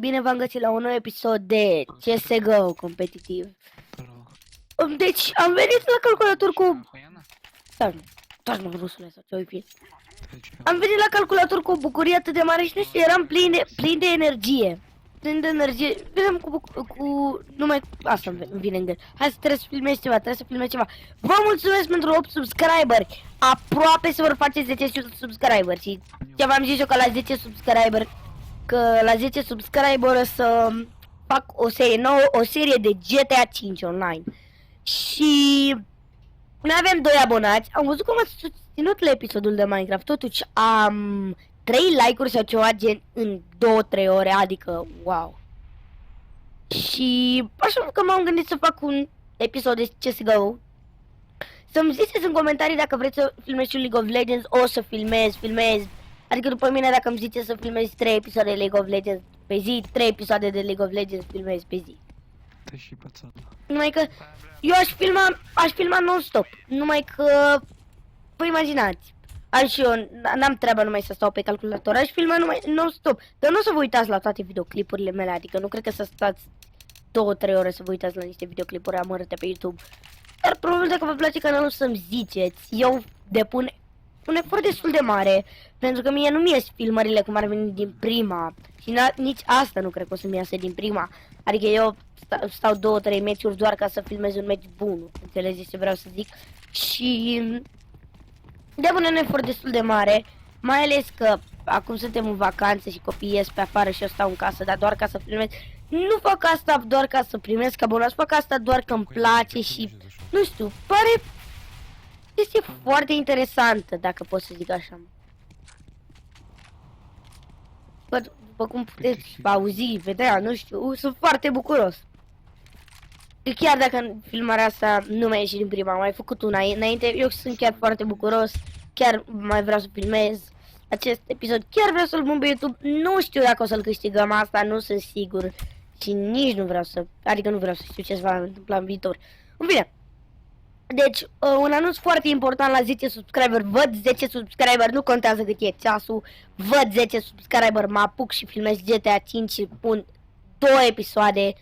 Bine v-am găsit la un nou episod de CSGO competitiv. Deci am venit la calculator cu... Stai-mă, rusule, sau ce-o fi. Am venit la calculator cu o bucurie atât de mare și nu știu, eram plin de energie. Plin de energie, vedeam cu numai asta îmi vine în gând. Hai să trebuie să filmez ceva, Vă mulțumesc pentru 8 subscriberi. Aproape să vor face 10 subscriberi. Și ce v-am zis eu că la 10 subscriberi, o să fac o serie nouă, o serie de GTA 5 online. Și noi avem 2 abonați. Am văzut cum ați susținut la episodul de Minecraft. Totuși am 3 like-uri sau ceva gen în 2-3 ore, adică wow. Și așa că m-am gândit să fac un episod de CSGO. Să-mi ziceți în comentarii dacă vreți să filmez și League of Legends. O să filmez. Adică după mine, dacă îmi ziceți să filmez 3 episoade de League of Legends pe zi, 3 episoade de League of Legends filmez pe zi. Numai că eu aș filma non-stop. Numai că, vă imaginați, n-am treaba numai să stau pe calculator, aș filma numai non-stop. Dar nu o să vă uitați la toate videoclipurile mele, adică nu cred că să stați 2-3 ore să vă uitați la niște videoclipuri amărâte pe YouTube. Dar probabil dacă vă place canalul să-mi ziceți, eu depun un efort destul de mare, pentru că mie nu-mi ies filmările cum ar veni din prima. Și nici asta nu cred că o să-mi iasă din prima. Adică eu stau 2-3 meciuri doar ca să filmez un meci bun. Înțelegeți ce vreau să zic? Și depun un efort destul de mare, mai ales că acum suntem în vacanțe și copiii ies pe afară și eu stau în casă, dar doar ca să filmez. Nu fac asta doar ca să primesc abonați, fac asta doar că îmi place și, nu știu, pare... Este foarte interesantă, dacă pot să zic așa. După cum puteți auzi, vedea, nu știu, sunt foarte bucuros. Chiar dacă în filmarea asta nu mi-a ieșit din prima, am mai făcut una înainte, eu sunt chiar foarte bucuros. Chiar mai vreau să filmez acest episod, chiar vreau să-l pun pe YouTube. Nu știu dacă o să-l câștigăm, asta nu sunt sigur. Și nici nu vreau să, adică nu vreau să știu ce se va întâmpla în viitor. În fine. Deci, un anunț foarte important la 10 subscriber, văd 10 subscriber, nu contează cât e ceasul, văd 10 subscriber, mă apuc și filmez GTA 5 și pun 2 episoade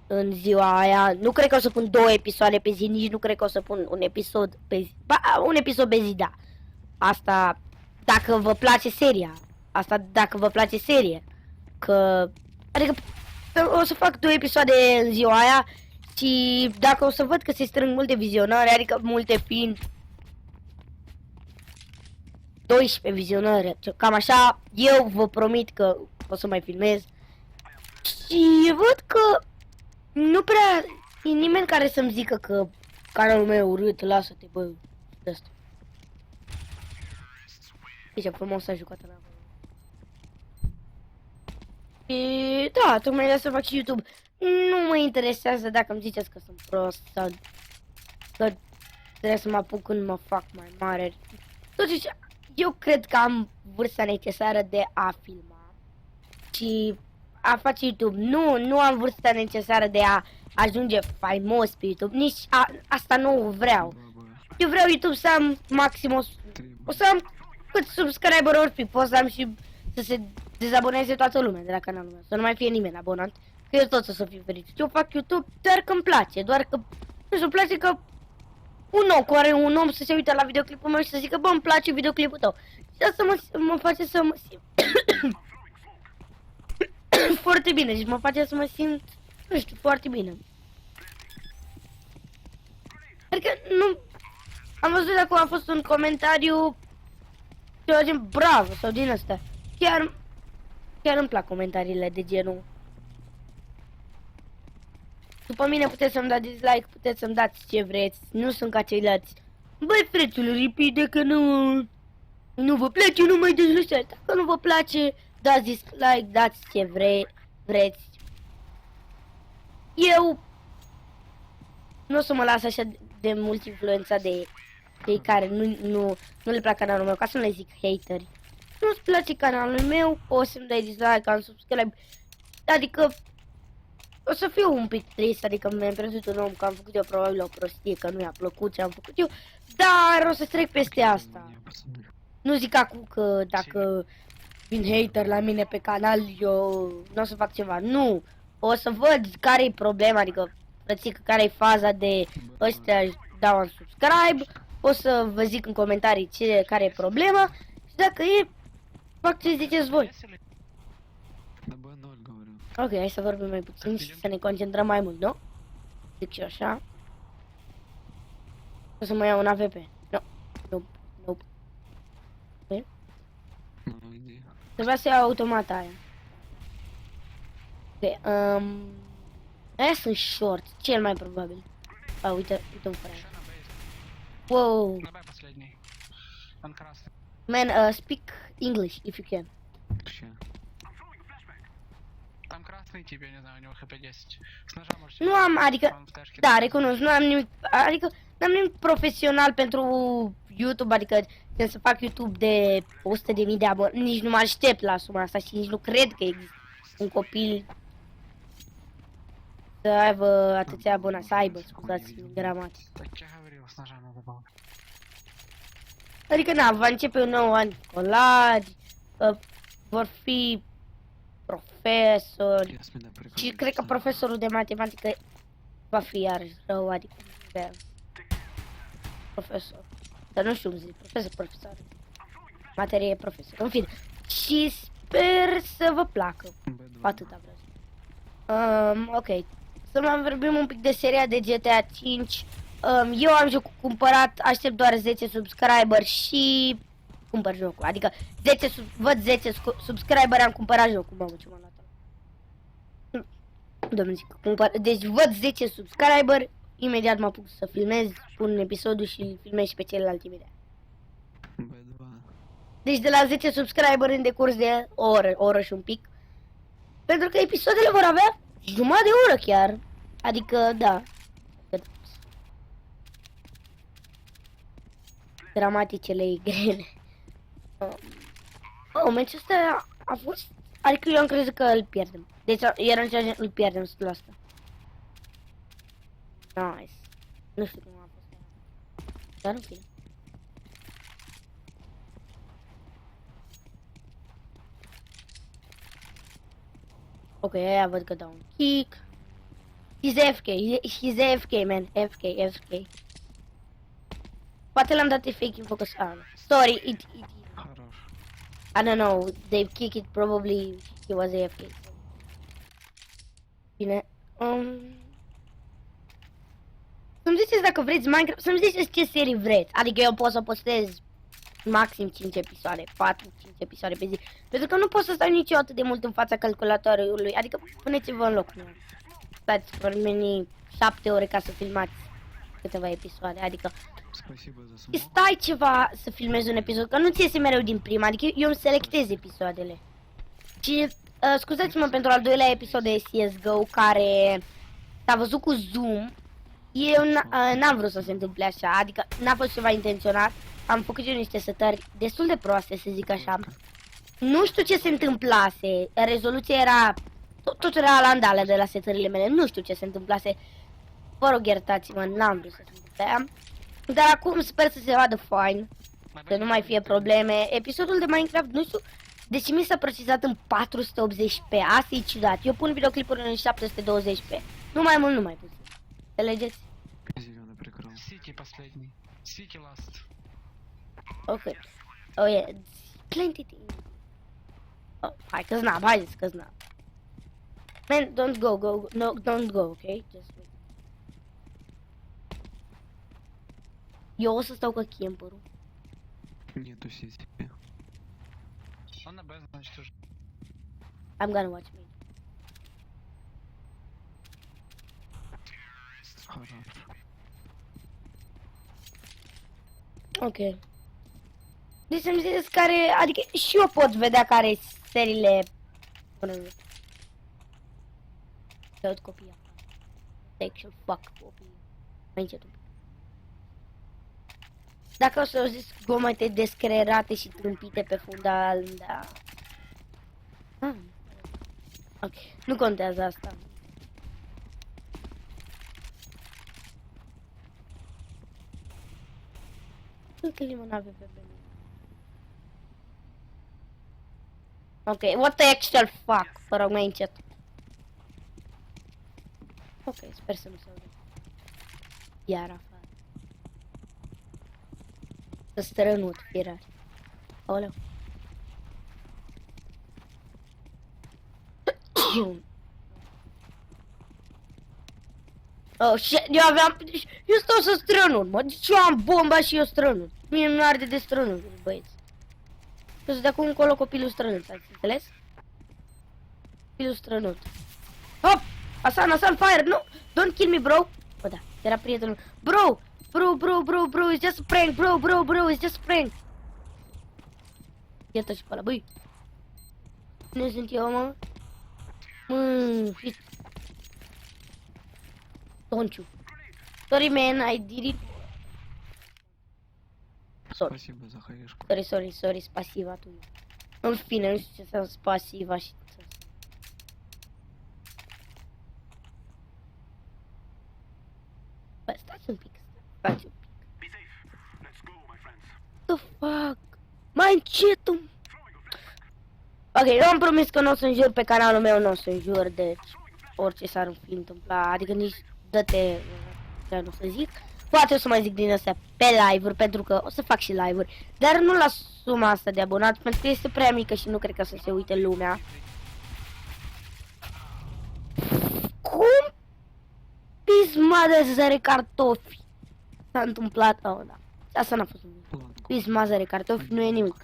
în ziua aia. Nu cred că o să pun 2 episoade pe zi, nici nu cred că o să pun un episod pe zi. Ba, un episod pe zi, da. Asta dacă vă place seria. Că, adică o să fac 2 episoade în ziua aia. Și dacă o să văd că se strâng multe vizionări, adică multe fiind 12 vizionări, cam așa, eu vă promit că o să mai filmez. Și văd că nu prea e nimeni care să-mi zică că canalul meu e urât, lasă-te, bă, de asta. Ce frumos s-a jucat în acolo. Și da, tocmai de asta fac și YouTube. Nu mă interesează dacă îmi ziceți că sunt prost sau că trebuie să mă apuc când mă fac mai mare. Totuși, eu cred că am vârsta necesară de a filma și a face YouTube. Nu am vârsta necesară de a ajunge faimos pe YouTube. Nici asta nu vreau. Eu vreau YouTube să am maxim o să am cât subscriber ori fi. Pot să am și să se dezaboneze toată lumea de la canalul meu. Să nu mai fie nimeni abonat. Că eu tot o să fiu fericit. Eu fac YouTube doar că îmi place. Doar că, nu știu, îmi place că un om să se uite la videoclipul meu și să zică, bă, îmi place videoclipul tău. Și asta mă face să mă simt foarte bine. Și mă face să mă simt, nu știu, foarte bine. Adică nu... Am văzut acum a fost un comentariu ceva gen bravo sau din asta. Chiar îmi plac comentariile de genul. După mine puteți să-mi dați dislike, puteți să-mi dați ce vreți, nu sunt ca ceilalți. Băi, frețule, ripide că nu vă place, nu mai dezlăsați. Dacă nu vă place, dați dislike, dați ce vreți. Eu nu o să mă las așa de mult influența de cei care nu le plac canalul meu, ca să nu le zic hateri. Nu-ți place canalul meu, o să-mi dai dislike, am subscribe, adică o să fiu un pic trist, adică mi-am pierdut un om, că am făcut eu probabil o prostie, că nu i-a plăcut ce am făcut eu, dar o să trec peste asta. Nu zic acum că dacă vin hater la mine pe canal, eu nu o să fac ceva. Nu, o să văd care e problema, adică, frățică, care e faza de ăștia dau un subscribe, o să vă zic în comentarii care e problema și dacă e, fac ce ziceți voi. Да B0 говорю. Ok, hai să vorbim mai puțin și să ne concentrăm mai mult, nu? Zic și eu așa. O să mă iau un AVP. No, nope. Ok. Ну, иди. Trebuia să iau automata aia. Ok, aia sunt short, cel mai probabil. A, uite un frate. Еще на бейс. Wow, На Б последний. Он красный. man, speak English if you can. Вообще. Там красный тип, я не знаю, у него хп 10. С ножа можете... Nu am, adică, Он в тэшке. da, recunosc, nu am nimic, adică, n-am nimic profesional pentru YouTube, adică, când să fac YouTube de 100.000 de aboni, nici nu mă aștept la suma asta și nici nu cred că există un copil să aibă atâția abonați, să aibă, scuzați, gramatic. Так я говорил, с ножа надо было. Adică, na, va începe un nou an școlar, vor fi profesori Я с меня прикрыл. și cred că profesorul de matematică va fi iarăși rău, adică, de profesor. Dar nu știu cum zic, profesor. Materie profesor, în fine. Și sper să vă placă. B2. Atâta vreau să zic. Ok. Să mai vorbim un pic de seria de GTA 5. Eu am jocul cumpărat, aștept doar 10 subscriber și cumpăr jocul. Adică 10 văd 10 subscriber, am cumpărat jocul. Mamă, ce m-am luat. Domnule, zic, deci văd 10 subscriber, imediat mă apuc să filmez, pun episodul și îl filmez și pe celălalt imediat. B2. Deci de la 10 subscriber în decurs de o oră și un pic. Pentru că episoadele vor avea jumătate de oră chiar. Adică, da. Dramaticele grele. Meciul ăsta a fost... Adică eu am crezut că îl pierdem. Deci era în ceea ce îl pierdem 100%. Nice. Nu știu cum a fost. Dar nu fine. Ok, aia văd că dau un kick. He's AFK, he's AFK, man. AFK. Poate l-am dat fake in focus. Sorry, it Хорош. I don't know, they kick it, probably he was AFK. Bine, să-mi ziceți dacă vreți Minecraft, să-mi ziceți ce serii vreți. Adică eu pot să postez maxim 5 episoade, 4-5 episoade pe zi. Pentru că nu pot să stau niciodată de mult în fața calculatorului, adică puneți-vă în loc. Stați vor veni 7 ore ca să filmați câteva episoade, adică Спасибо за смог. stai ceva să filmezi un episod, că nu ți iese mereu din prima, adică eu îmi selectez episoadele. Și scuzați-mă pentru al doilea episod de CSGO care s-a văzut cu zoom. Eu n-am vrut să se întâmple așa, adică n-a fost ceva intenționat. Am făcut eu niște setări destul de proaste, să zic așa. Nu știu ce se întâmplase, rezoluția era... Tot era la andală de la setările mele, nu știu ce se întâmplase. Vă rog iertați-mă, n-am vrut să se întâmple aia. Dar acum sper să se vadă fine, să nu mai fie probleme. Episodul de Minecraft, nu știu, deci mi s-a procesat în 480p, asta e ciudat. Eu pun videoclipuri în 720p, nu mai mult, nu mai puțin. Înțelegeți? Зеленый прикрыл. Сити последний. Сити last. Ok. Oh yeah, plenty things. Oh, hai că snap, haideți că snap. Man, don't go, no, don't go, okay? Just wait. Eu o să stau cu camperul. Нету сети. Он на Б, значит, уже. I'm gonna watch me. Хорош. Ok. Deci să-mi ziceți care, adică și eu pot vedea care seriile... Tot copii. Sexual fuck copii. Mai încetul. Dacă o să auziți gomete descreerate și tâmpite pe fundal, da. Ok, nu contează asta. Încă limă n-avem pe mine. Ok, what the actual fuck? Vă rog, mai încet. Ok, sper să nu se aude. Iar afară. Să strănut, firar. Aoleu. Oh, shit, eu stau să strănut, mă, deci eu am bomba și eu strănut. Mie nu arde de strănut, băieți. Eu sunt de acum încolo copilul strănut, ați înțeles? Copilul strănut. Hop! Hasan, fire! No! Don't kill me, bro! Bă, da, era prietenul. Bro, it's just a prank, bro, it's just a prank. Iată și pe ăla, băi. Cine sunt eu, mă? Don't you. Sorry, man, I did it. Sorry. Спасибо за хаешку. Sorry, spasiva tu. În fine, nu știu ce înseamnă spasiva și... Bă, stați un pic. The fuck? Mai încet. Ok, eu am promis că nu o să înjur pe canalul meu, nu o să înjur, deci orice s-ar fi întâmplat, adică nici dă-te, ce nu să zic. Poate o să mai zic din astea pe live-uri, pentru că o să fac și live-uri, dar nu la suma asta de abonați, pentru că este prea mică și nu cred că să se uite lumea. Cum? Pismada să sare cartofi. S-a întâmplat, oh da, asta n-a fost un pismada de cartofi, nu e nimic.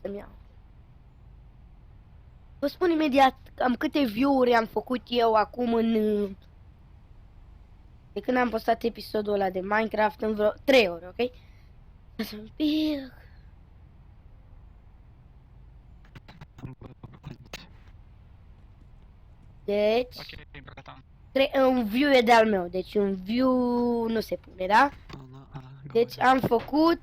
Să-mi iau. Vă spun imediat cam câte view-uri am făcut eu acum în... De când am postat episodul ăla de Minecraft în vreo 3 ore, ok? Asta un pic... Deci... Ok, bratан. Un view e de-al meu, deci un view nu se pune, da? Deci am făcut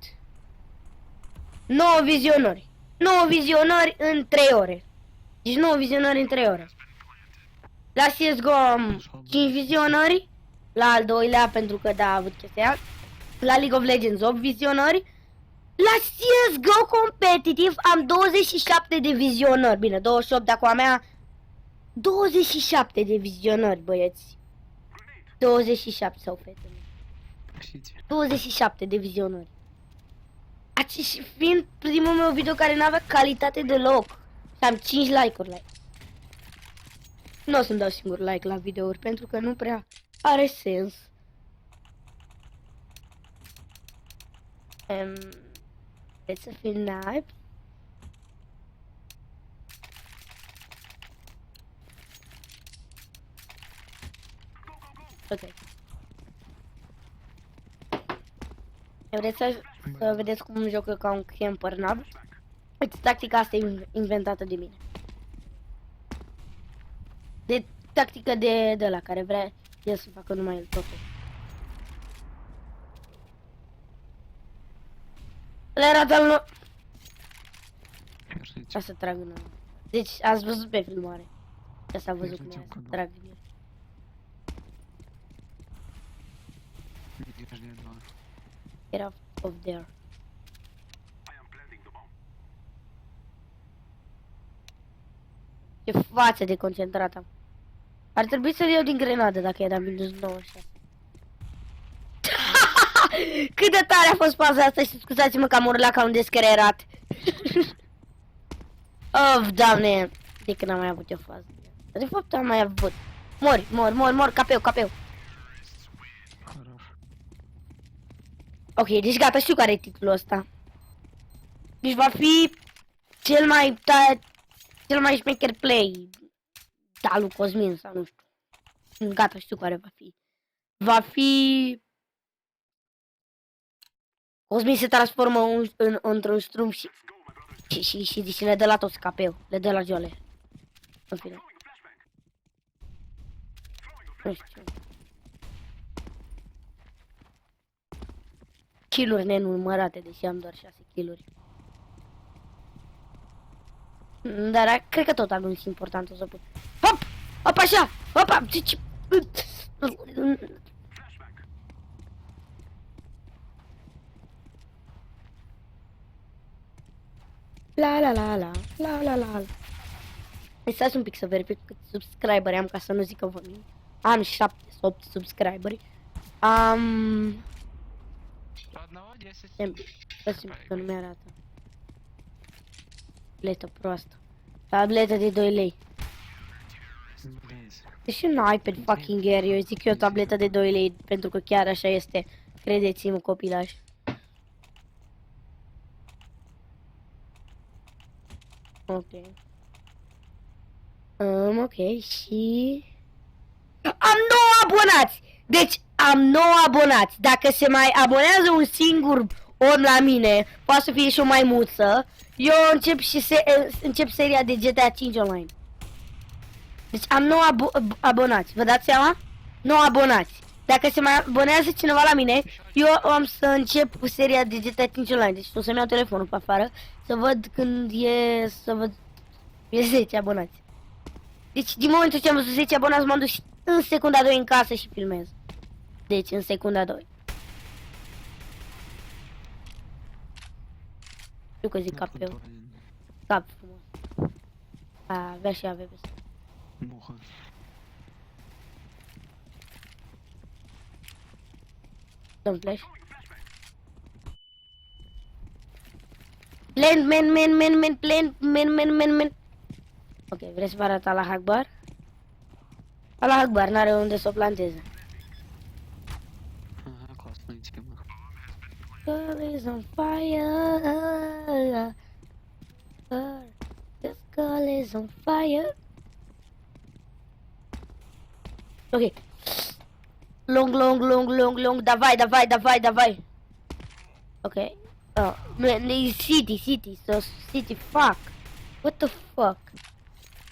9 vizionări. 9 vizionări în 3 ore. Deci 9 vizionări în 3 ore. La CSGO am 5 vizionări. La al doilea, pentru că da, a avut chestia. La League of Legends 8 vizionări. La CSGO competitiv am 27 de vizionări. Bine, 28 de acum a mea. 27 de vizionări, băieți. 27 sau fetele. 27 de vizionări. Și fiind primul meu video care n-avea calitate deloc. Și am 5 like-uri la... Nu o să-mi dau singur like la videouri, pentru că nu prea are sens. Vreți să fim naibi? Ok. Vreți să vedeți cum joc eu ca un camper nab? Uite, tactica asta e inventată de mine. De tactică de la care vrea el să facă numai el totul. Le arată al nou. Ca să trag în... Deci ați văzut pe filmare. Că s-a văzut cum e să trag în el. Get off there. Ce față de concentrat am. Ar trebui să-l iau din grenadă dacă e de minus 96. Cât de tare a fost paza asta și scuzați-mă că am urlat ca un descreierat. Of, doamne. De când am mai avut eu fază. De fapt am mai avut. Mor, capeu. Ok, deci gata, știu care e titlul ăsta. Deci va fi cel mai șmecher play da lui Cosmin sau nu știu. Gata, știu care va fi. Va fi... Cosmin se transformă într-un strum și le dă la toți capeu. Le dă la joale. În fine. Nu știu. Kill-uri nenumărate, deși am doar 6 kill-uri. Dar cred că tot anunț important o să pun. Hop! Hop, așa! Hopa! Ce... La la la la la la la. Stați un pic să verific cât subscriberi am ca să nu zic că vă mint. Am 7 sau 8 subscriberi. Am... По одного 10. Stați că nu mi-arată. Tabletă proastă. Tabletă de 2 lei. Блядь. Deci un iPad fucking air, eu zic eu tabletă de 2 lei pentru că chiar așa este. Credeți-mă, copilași. Ok. Ok, și... Am 9 abonați! Deci am 9 abonați. Dacă se mai abonează un singur om la mine, poate să fie și o maimuță, eu încep și încep seria de GTA 5 online. Deci am 9 abonați, vă dați seama? 9 abonați. Dacă se mai abonează cineva la mine, eu am să încep seria de GTA 5 online. Deci o să-mi iau telefonul pe afară, să văd când e, să văd, e 10 abonați. Deci din momentul ce am văzut 10 abonați, m-am dus în secunda 2 în casă și filmez. Deci în secunda 2. Știu că zic cap eu. Контурин. Cap frumos. A, avea și avea peste. Муха. Dăm flash. Plant, man. Ok, vreți să vă arăt Allah Akbar? Allah Akbar n-are unde să o planteze. Ага, классная тема. Girl is on fire. This girl is on fire. Ok. Long. Давай. Ok. Oh, man, city. So city. Fuck. What the fuck?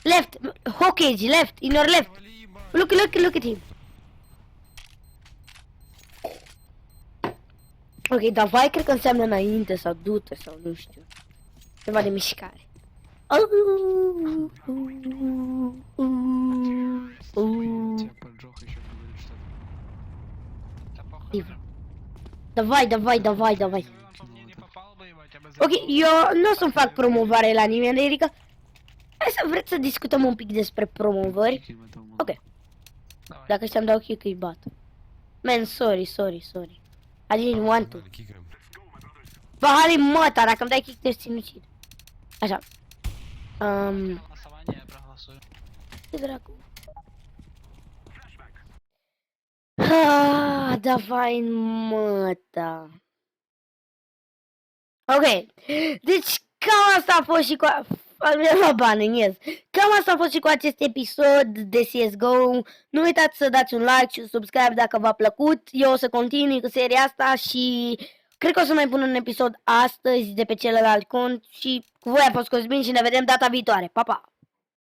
Left. Hawkage. Left. In your left. Look at him. Ok, davai cred că înseamnă înainte sau du-te sau nu știu. Ceva de mișcare. Тебя поджог еще говорит, что Да похуй. Ива. Давай. Если бы он по мне не попал бы, ебать, я бы Ok, заебал. eu nu o să-mi fac promovare la nimeni, adică... Hai să vreți să discutăm un pic despre promovări. каким это умом. Ok, Давай. dacă ți-am dau kick îi bat. Man, sorry. I didn't want to. Bahali măta, dacă îmi dai kick te sinucid. Așa. Голосование я проголосую. Ce dracu? Ah, давай măta. Ok, deci cam asta a fost și cu... Cam asta a fost și cu acest episod de CSGO. Nu uitați să dați un like și un subscribe dacă v-a plăcut. Eu o să continui cu seria asta și cred că o să mai pun un episod astăzi de pe celălalt cont. Și cu voi a fost Cosmin și ne vedem data viitoare. Pa, pa!